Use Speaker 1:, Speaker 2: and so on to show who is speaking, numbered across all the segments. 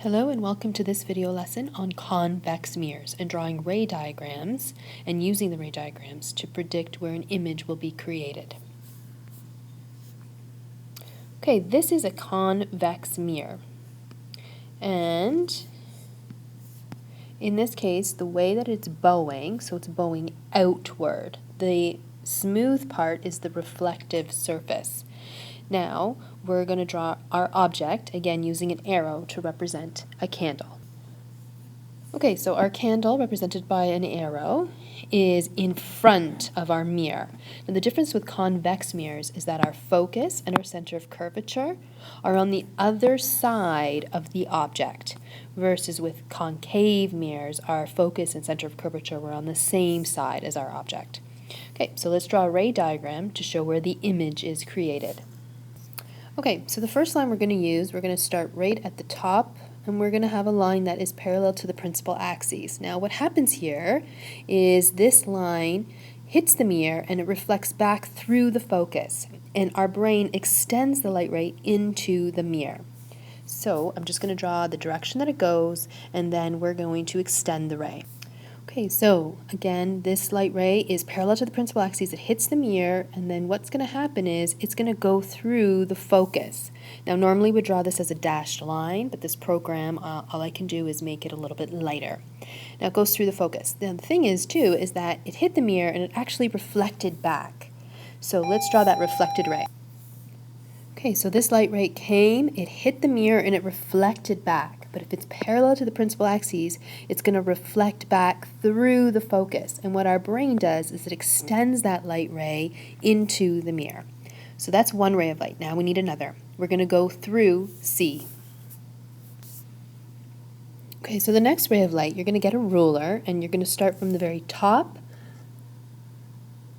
Speaker 1: Hello and welcome to this video lesson on convex mirrors and drawing ray diagrams and using the ray diagrams to predict where an image will be created. Okay, this is a convex mirror, and in this case the way that it's bowing, so it's bowing outward. The smooth part is the reflective surface. Now we're going to draw our object, again using an arrow to represent a candle. Okay, so our candle, represented by an arrow, is in front of our mirror. Now the difference with convex mirrors is that our focus and our center of curvature are on the other side of the object, versus with concave mirrors, our focus and center of curvature were on the same side as our object. Okay, so let's draw a ray diagram to show where the image is created. Okay, so the first line we're going to use, we're going to start right at the top, and we're going to have a line that is parallel to the principal axes. Now what happens here is this line hits the mirror and it reflects back through the focus, and our brain extends the light ray into the mirror. So I'm just going to draw the direction that it goes, and then we're going to extend the ray. Okay, so again, this light ray is parallel to the principal axis. It hits the mirror, and then what's going to happen is it's going to go through the focus. Now, normally we draw this as a dashed line, but this program, all I can do is make it a little bit lighter. Now, it goes through the focus. Now, the thing is, too, is that it hit the mirror, and it actually reflected back. So let's draw that reflected ray. Okay, so this light ray came, it hit the mirror, and it reflected back. But if it's parallel to the principal axes, it's going to reflect back through the focus. And what our brain does is it extends that light ray into the mirror. So that's one ray of light. Now we need another. We're going to go through C. Okay, so the next ray of light, you're going to get a ruler, and you're going to start from the very top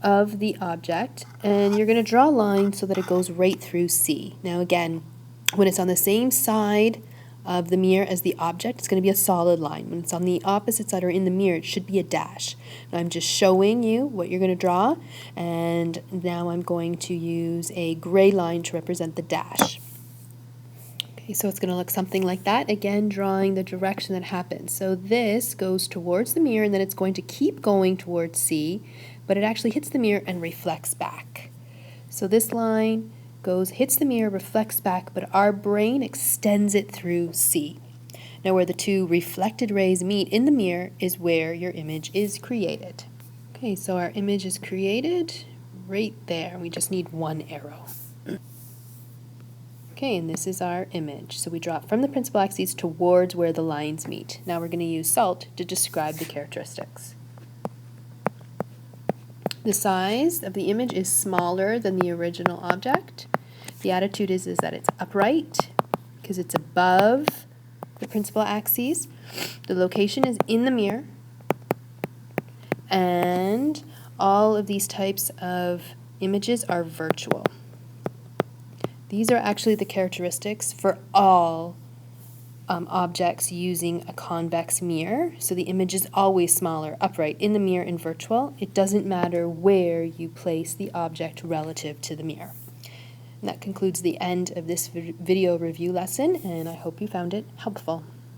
Speaker 1: of the object, and you're going to draw a line so that it goes right through C. Now again, when it's on the same side of the mirror as the object, it's going to be a solid line. When it's on the opposite side or in the mirror, it should be a dash. Now I'm just showing you what you're going to draw, and now I'm going to use a gray line to represent the dash. Okay, so it's going to look something like that, again drawing the direction that happens. So this goes towards the mirror, and then it's going to keep going towards C, but it actually hits the mirror and reflects back. So this line hits the mirror, reflects back, but our brain extends it through C. Now where the two reflected rays meet in the mirror is where your image is created. Okay, so our image is created right there. We just need one arrow. Okay, and this is our image. So we draw it from the principal axis towards where the lines meet. Now we're going to use salt to describe the characteristics. The size of the image is smaller than the original object. The attitude is that it's upright because it's above the principal axes. The location is in the mirror. And all of these types of images are virtual. These are actually the characteristics for all objects using a convex mirror. So the image is always smaller, upright, in the mirror, and virtual. It doesn't matter where you place the object relative to the mirror. And that concludes the end of this video review lesson, and I hope you found it helpful.